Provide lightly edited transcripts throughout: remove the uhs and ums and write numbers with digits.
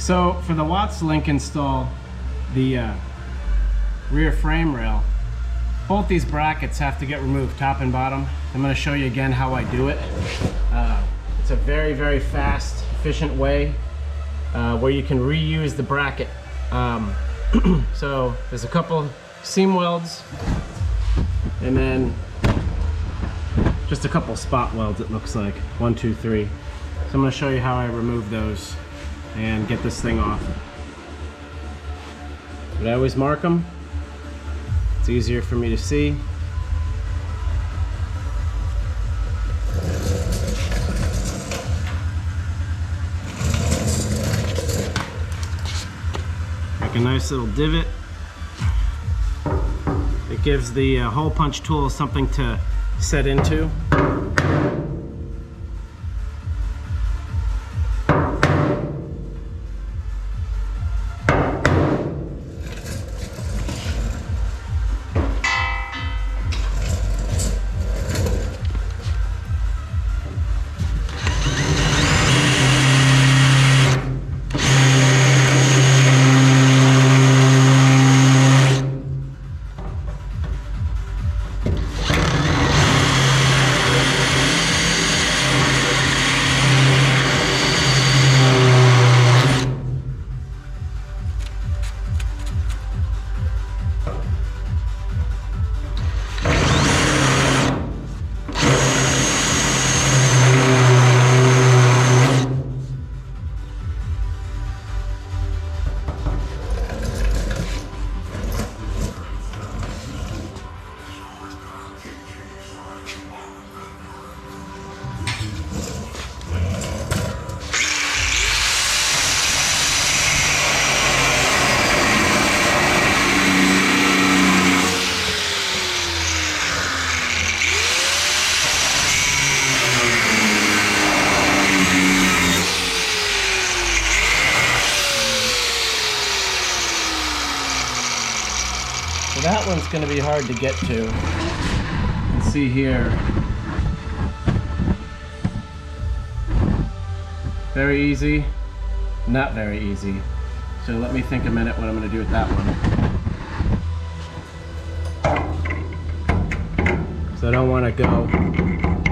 So for the Watts link install, the rear frame rail, both these brackets have to get removed, top and bottom. I'm going to show you again how I do it. It's a very, very fast, efficient way where you can reuse the bracket. So there's a couple seam welds and then just a couple spot welds, it looks like. 1, 2, 3. So I'm going to show you how I remove those and get this thing off. But I always mark them. It's easier for me to see. Make a nice little divot. It gives the hole punch tool something to set into. So that one's going to be hard to get to. You can see here. Very easy, not very easy. So let me think a minute what I'm going to do with that one. So I don't want to go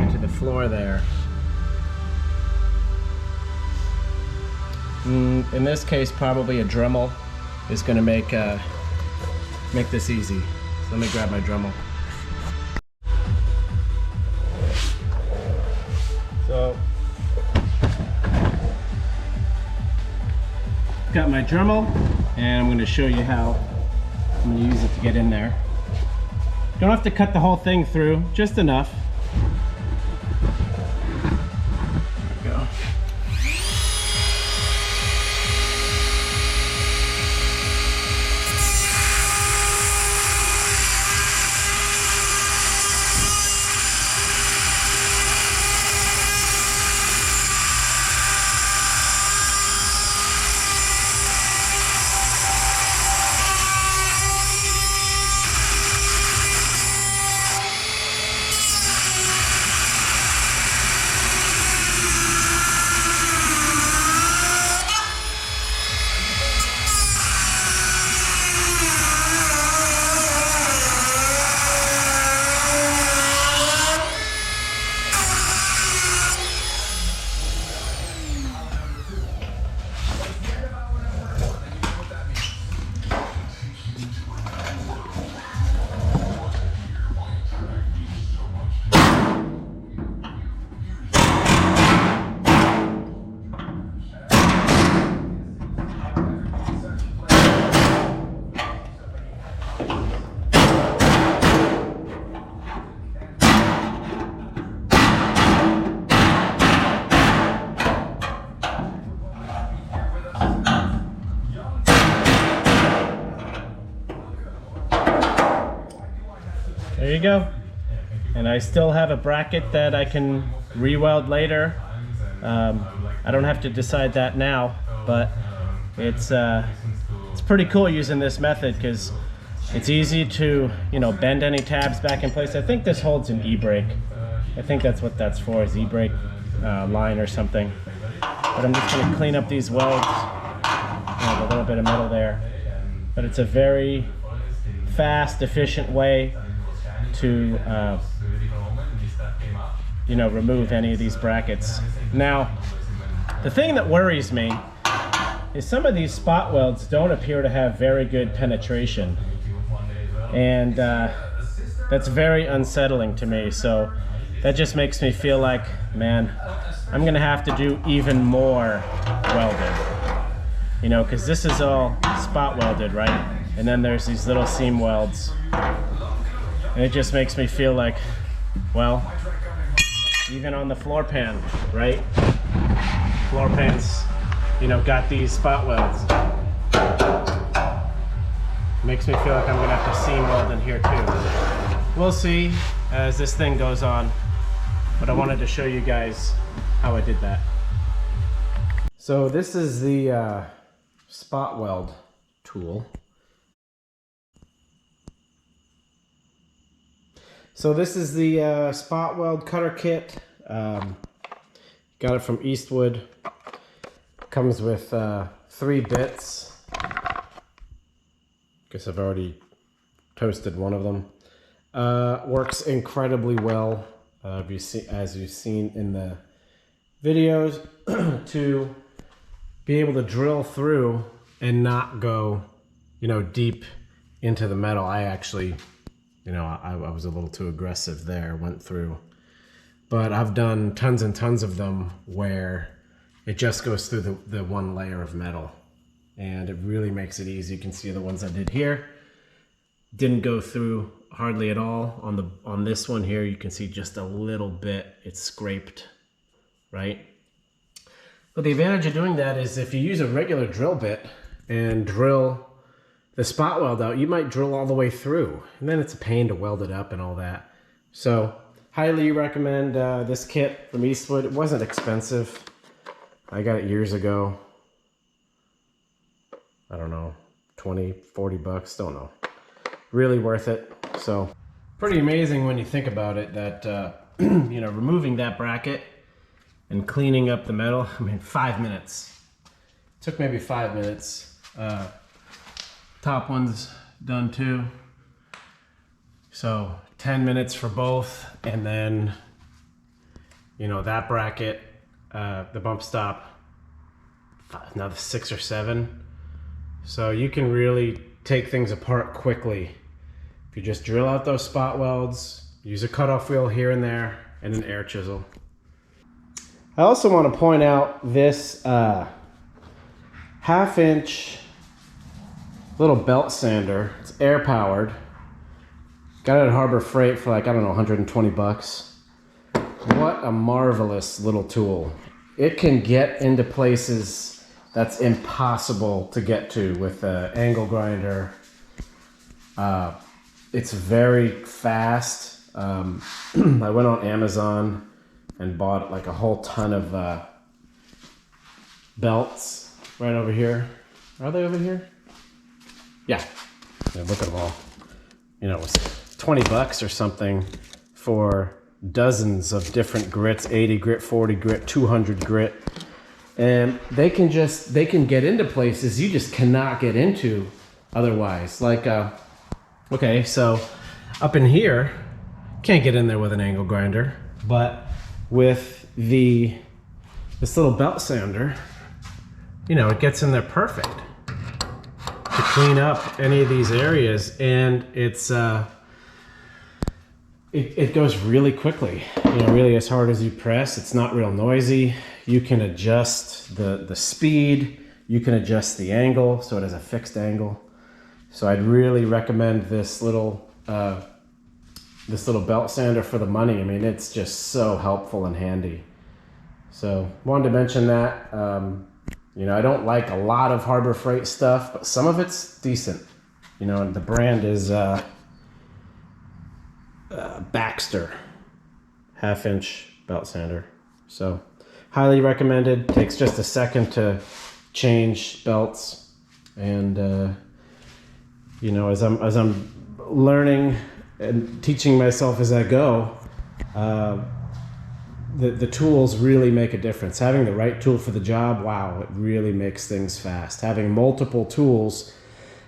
into the floor there. In this case, probably a Dremel is going to make this easy. So let me grab my Dremel. So, got my Dremel, and I'm going to show you how I'm going to use it to get in there. Don't have to cut the whole thing through, just enough. There we go. There you go. And I still have a bracket that I can re-weld later. I don't have to decide that now, but it's pretty cool using this method because it's easy to, you know, bend any tabs back in place. I think this holds an e-brake. I think that's what that's for, is e-brake line or something. But I'm just going to clean up these welds. a little bit of metal there. But it's a very fast, efficient way to remove any of these brackets. Now, the thing that worries me is some of these spot welds don't appear to have very good penetration, and that's very unsettling to me. So that just makes me feel like, man, I'm gonna have to do even more welding, because this is all spot welded, right? And then there's these little seam welds, and it just makes me feel like, well, even on the floor pan, right? Floor pans, got these spot welds. Makes me feel like I'm gonna have to seam weld in here too. We'll see as this thing goes on, but I wanted to show you guys how I did that. So this is the spot weld tool. So this is the spot weld cutter kit. Got it from Eastwood. Comes with 3 bits. Guess I've already toasted one of them. Works incredibly well, as you've seen in the videos, to be able to drill through and not go, deep into the metal. I actually, I was a little too aggressive there, went through. But I've done tons and tons of them where it just goes through the one layer of metal. And it really makes it easy. You can see the ones I did here. Didn't go through hardly at all. On this one here, you can see just a little bit. It's scraped, right? But the advantage of doing that is if you use a regular drill bit and drill the spot weld out, you might drill all the way through, and then it's a pain to weld it up and all that. So highly recommend this kit from Eastwood. It wasn't expensive. I got it years ago. I don't know, 20, 40 bucks, don't know. Really worth it. So pretty amazing when you think about it that, removing that bracket and cleaning up the metal, 5 minutes. Took maybe 5 minutes. Top one's done too. So 10 minutes for both. And then, that bracket, the bump stop, another 6 or 7. So you can really take things apart quickly. If you just drill out those spot welds, use a cutoff wheel here and there, and an air chisel. I also want to point out this 1/2-inch little belt sander. It's air powered. Got it at Harbor Freight for like, I don't know, 120 bucks. What a marvelous little tool. It can get into places that's impossible to get to with an angle grinder. It's very fast. I went on Amazon and bought like a whole ton of belts right over here. Are they over here? Yeah, look at them all. It was 20 bucks or something for dozens of different grits, 80 grit, 40 grit, 200 grit. And they can get into places you just cannot get into otherwise. Like, okay, so up in here, can't get in there with an angle grinder, but with this little belt sander, it gets in there perfect to clean up any of these areas, and it goes really quickly. Really as hard as you press. It's not real noisy. You can adjust the speed. You can adjust the angle, so it has a fixed angle. So I'd really recommend this little belt sander for the money. It's just so helpful and handy. So wanted to mention that. I don't like a lot of Harbor Freight stuff, but some of it's decent. And the brand is Baxter 1/2-inch belt sander. So highly recommended. Takes just a second to change belts, and as I'm learning and teaching myself as I go, the tools really make a difference. Having the right tool for the job, wow, it really makes things fast. Having multiple tools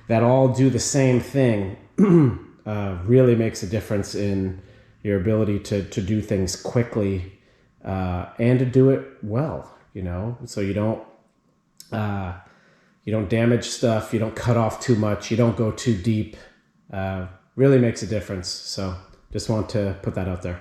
that all do the same thing really makes a difference in your ability to do things quickly and to do it well, you know, so you don't damage stuff, you don't cut off too much, you don't go too deep. Really makes a difference. So just want to put that out there.